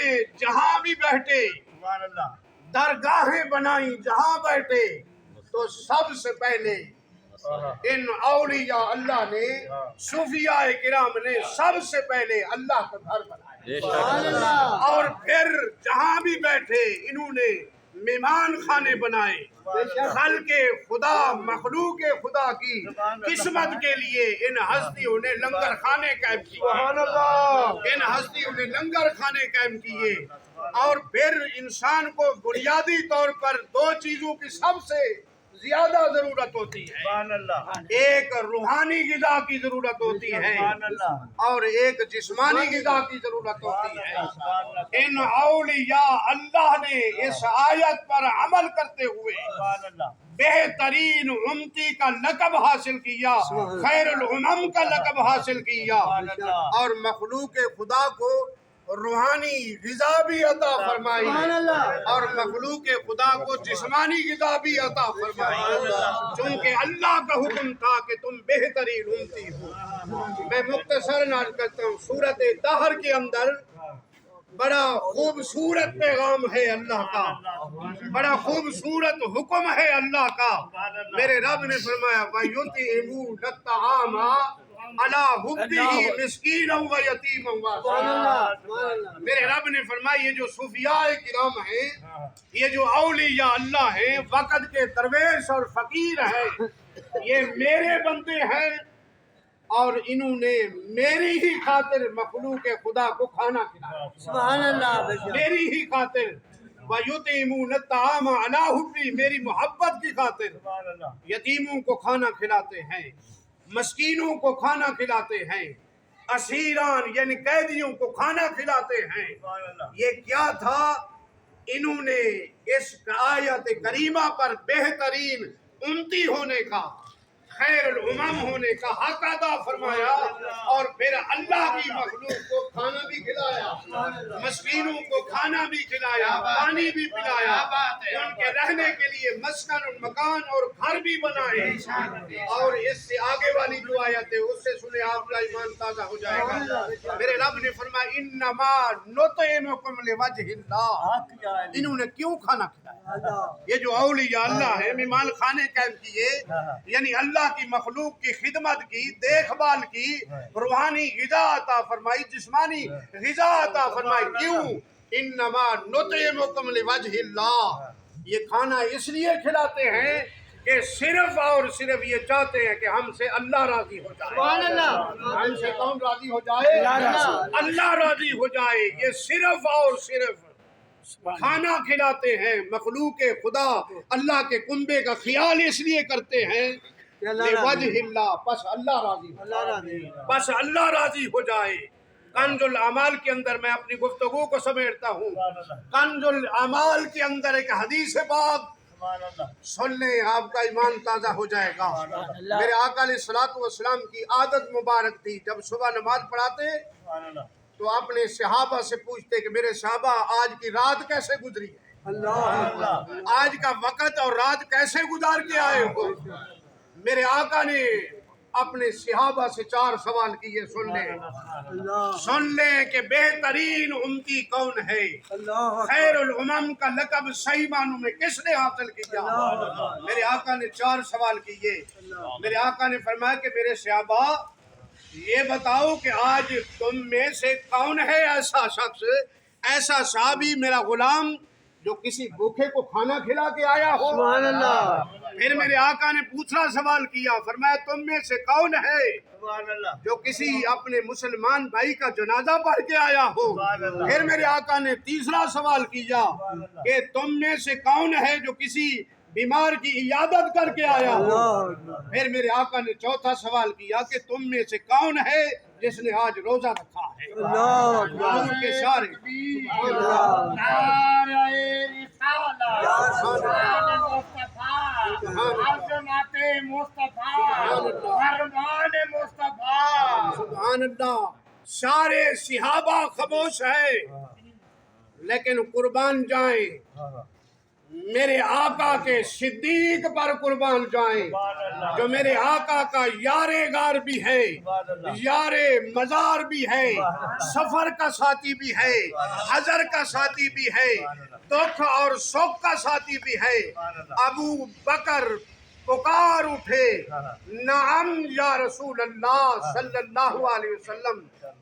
نے جہاں بھی بیٹھے درگاہیں بنائی جہاں بیٹھے تو سب سے پہلے ان اولیاء اللہ نے صوفیاء کرام نے سب سے پہلے اللہ کا گھر بنایا اور پھر جہاں بھی بیٹھے انہوں نے مہمان خانے بنائے خلق خدا مخلوق خدا کی قسمت کے لیے ان ہستیوں نے لنگر خانے قائم کیے ان ہستیوں نے لنگر خانے قائم کیے اور پھر انسان کو بنیادی طور پر دو چیزوں کی سب سے زیادہ ضرورت ہوتی ہے ایک روحانی غذا کی ضرورت ہوتی ہے اور ایک جسمانی غذا کی ضرورت ہوتی ہے ان اولیاء اللہ نے اس آیت پر عمل کرتے ہوئے بہترین امتی کا لقب حاصل کیا خیر الامم کا لقب حاصل کیا اور مخلوق خدا کو روحانی غذا بھی عطا فرمائی اور مخلوق خدا کو جسمانی غذا بھی عطا فرمائی چونکہ اللہ کا حکم تھا کہ تم بہترین امتی ہو۔ میں مختصر نقل کرتا ہوں سورۃ دہر کے اندر بڑا خوبصورت پیغام ہے اللہ کا بڑا خوبصورت حکم ہے اللہ کا میرے رب نے فرمایا وَيُطْعِمُونَ الطَّعَامَ عَلَىٰ حُبِّهِ مِسْكِينًا وَيَتِيمًا وَأَسِيرًا میرے رب نے فرمایا یہ جو صوفیاء کرام ہیں یہ جو اولیاء اللہ ہیں وقت کے درویش اور فقیر ہیں یہ میرے بندے ہیں اور انہوں نے میری ہی خاطر مخلوق خدا کو کھانا کھلایا سبحان اللہ میری ہی خاطر وَيُطْعِمُونَ الطَّعَامَ عَلَىٰ حُبِّهِ میری محبت کی خاطر یتیموں کو کھانا کھلاتے ہیں مسکینوں کو کھانا کھلاتے ہیں اسیران یعنی قیدیوں کو کھانا کھلاتے ہیں یہ کیا تھا انہوں نے اس آیت کریمہ پر بہترین امتی ہونے کا خیر الامم ہونے کا حق ادا فرمایا اور پھر اللہ کی مخلوق کو کھانا بھی کھلایا مسکینوں کو کھانا بھی کھلایا پانی بھی پلایا ان کے رہنے کے لیے مسکن اور مکان اور گھر بھی بنائے اور اس سے آگے والی جو آیت ہے اس سے سنے آپ کا ایمان تازہ ہو جائے گا میرے رب نے فرمایا انما نطعمکم لوجہ اللہ انہوں نے کیوں کھانا کھلایا یہ جو اولیاء اللہ ہے مہمان خانے قائم کیے یعنی اللہ کی مخلوق کی خدمت کی دیکھ بھال کی روحانی غذا عطا فرمائی جسمانی غذا عطا فرمائی کیوں انما نطعمکم لوجہ اللہ یہ کھانا اس لیے کھلاتے ہیں کہ صرف اور صرف یہ چاہتے ہیں کہ ہم سے اللہ راضی ہو جائے ہم سے کون راضی ہو جائے اللہ راضی ہو جائے یہ صرف اور صرف کھانا کھلاتے ہیں مخلوق خدا اللہ کے کنبے کا خیال اس لیے کرتے ہیں لوجہ اللہ بس اللہ راضی ہو جائے کنز الاعمال کے اندر میں اپنی گفتگو کو سمیٹتا ہوں کنز الاعمال کے اندر ایک حدیث پاک سن لیں آپ کا ایمان تازہ ہو جائے گا میرے آقا علیہ الصلوۃ والسلام کی عادت مبارک تھی جب صبح نماز پڑھاتے تو اپنے صحابہ سے پوچھتے کہ میرے صحابہ آج کی رات کیسے گزری ہے آج کا وقت اور رات کیسے گزار کے آئے ہو میرے آقا نے اپنے صحابہ سے 4 سوال کیے سن لیں کہ بہترین امتی کون ہے خیر الامم کا لقب صحیح معنوں میں کس نے حاصل کیا میرے آقا نے 4 سوال کیے میرے آقا نے فرمایا کہ میرے صحابہ یہ بتاؤ کہ آج تم میں سے کون ہے ایسا شخص ایسا صحابی میرا غلام جو کسی بھوکے کو کھانا کھلا کے آیا ہو سبحان اللہ پھر میرے آقا نے دوسرا سوال کیا فرمایا تم میں سے کون ہے جو کسی اپنے مسلمان بھائی کا جنازہ پڑھ کے آیا ہو پھر میرے آقا نے تیسرا سوال کیا کہ تم میں سے کون ہے جو کسی بیمار کی عیادت کر کے آیا ہو پھر میرے آقا نے چوتھا سوال کیا کہ تم میں سے کون ہے جس نے آج روزہ رکھا ہے حضور کے سارے سبحان اللہ سارے صحابہ خاموش ہے لیکن قربان جائیں میرے آقا کے صدیق پر قربان جائیں، جو میرے آقا کا یار غار بھی ہے، یار مزار بھی ہے، سفر کا ساتھی بھی ہے، حضر کا ساتھی بھی ہے، دکھ اور سکھ کا ساتھی بھی ہے۔ ابو بکر پکار اٹھے، نعم یا رسول اللہ صلی اللہ علیہ وسلم،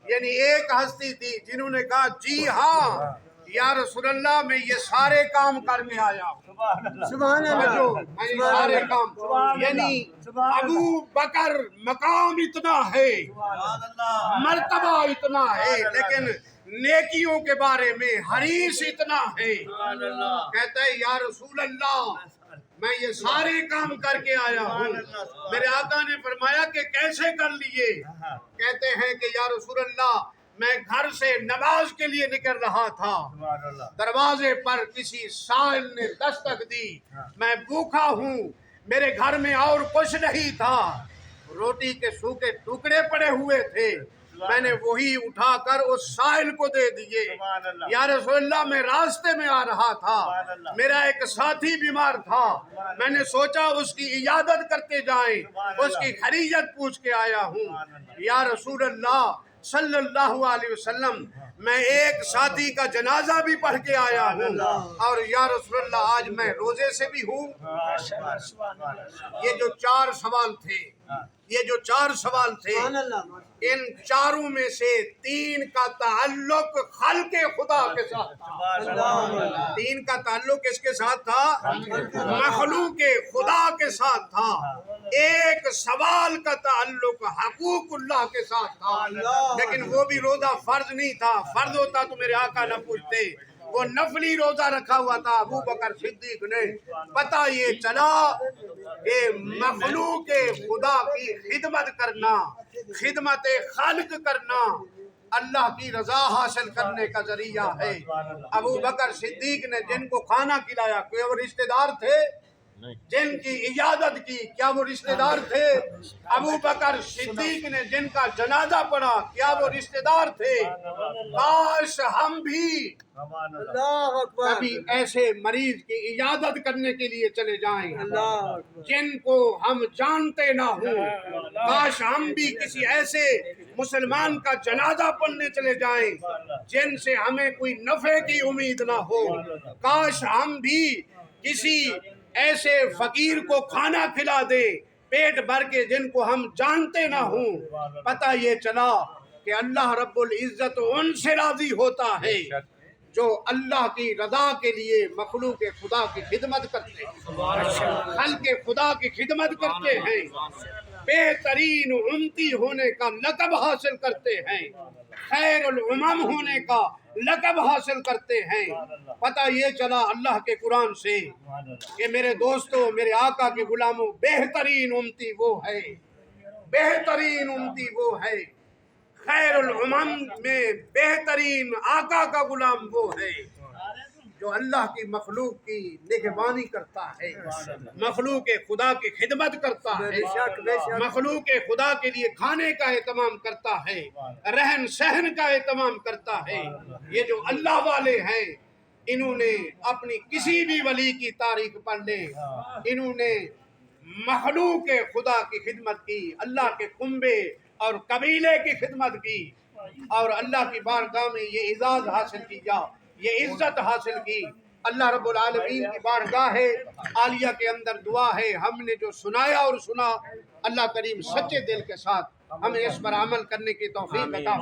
یعنی ایک ہستی تھی جنہوں نے کہا جی ہاں یا رسول اللہ، میں یہ سارے کام کر کے آیا ہوں۔ سبحان اللہ، میں یہ سارے کام، یعنی ابو بکر مقام اتنا ہے، مرتبہ اتنا ہے، لیکن نیکیوں کے بارے میں حریص اتنا ہے۔ کہتا ہے یا رسول اللہ میں یہ سارے کام کر کے آیا ہوں۔ میرے آقا نے فرمایا کہ کیسے کر لیے؟ کہتے ہیں کہ یا رسول اللہ میں گھر سے نماز کے لیے نکل رہا تھا، دروازے پر کسی سائل نے دستک دی، میں بھوکا ہوں، میرے گھر میں اور کچھ نہیں تھا، روٹی کے سوکھے ٹکڑے پڑے ہوئے تھے، میں نے وہی اٹھا کر اس سائل کو دے دیے۔ یا رسول اللہ میں راستے میں آ رہا تھا، میرا ایک ساتھی بیمار تھا، میں نے سوچا اس کی عیادت کرتے جائیں، اس کی خیریت پوچھ کے آیا ہوں۔ یا رسول اللہ صلی اللہ علیہ وسلم میں ایک ساتھی کا جنازہ بھی پڑھ کے آیا ہوں، اور یا رسول اللہ آج میں روزے سے بھی ہوں۔ یہ جو چار سوال تھے، یہ جو چار سوال تھے، ان چاروں میں سے تین کا تعلق خلق خدا کے ساتھ تھا۔ تین کا تعلق کس کے ساتھ تھا؟ مخلوق خدا کے ساتھ تھا۔ ایک سوال کا تعلق حقوق اللہ کے ساتھ تھا، لیکن وہ بھی روزہ فرض نہیں تھا، فرض ہوتا تو میرے آقا نہ پوچھتے، وہ نفلی روزہ رکھا ہوا تھا ابو بکر صدیق نے۔ پتہ یہ چلا کہ مخلوق خدا کی خدمت کرنا، خدمت خالق کرنا اللہ کی رضا حاصل کرنے کا ذریعہ ہے۔ ابو بکر صدیق نے جن کو کھانا کھلایا کیا وہ رشتہ دار تھے؟ جن کی عیادت کی کیا وہ رشتہ دار تھے؟ ابو بکر صدیق نے جن کا جنازہ پڑھا کیا وہ رشتہ دار تھے؟ کاش ہم بھی کبھی ایسے مریض کی عیادت کرنے کے لیے چلے جائیں جن کو ہم جانتے نہ ہوں، کاش ہم بھی کسی ایسے مسلمان کا جنازہ پڑھنے چلے جائیں جن سے ہمیں کوئی نفع کی امید نہ ہو، کاش ہم بھی کسی ایسے فقیر کو کھانا کھلا دے پیٹ بھر کے جن کو ہم جانتے نہ ہوں۔ پتہ یہ چلا کہ اللہ رب العزت ان سے راضی ہوتا ہے جو اللہ کی رضا کے لیے مخلوق خدا کی خدمت کرتے ہیں، خلق خدا کی خدمت کرتے ہیں، بہترین امتی ہونے کا لقب حاصل کرتے ہیں، خیر الامم ہونے کا لقب حاصل کرتے ہیں۔ پتہ یہ چلا اللہ کے قرآن سے کہ میرے دوستو، میرے آقا کے غلاموں، بہترین امتی وہ ہے، بہترین امتی وہ ہے، خیر الامم میں بہترین آقا کا غلام وہ ہے جو اللہ کی مخلوق کی نگہبانی کرتا ہے، مخلوق خدا کی خدمت کرتا ہے، مخلوق خدا کے لیے کھانے کا اہتمام کرتا ہے، رہن سہن کا اہتمام کرتا ہے۔ یہ جو اللہ والے ہیں انہوں نے اپنی کسی بھی ولی کی تاریخ پڑھ لیں، انہوں نے مخلوق خدا کی خدمت کی، اللہ کے کنبے اور قبیلے کی خدمت کی، اور اللہ کی بارگاہ میں یہ اعزاز حاصل کیا، یہ عزت حاصل کی۔ اللہ رب العالمین کی بارگاہ عالیہ کے اندر دعا ہے، ہم نے جو سنایا اور سنا، اللہ کریم سچے دل کے ساتھ ہمیں اس پر عمل کرنے کی توفیق عطا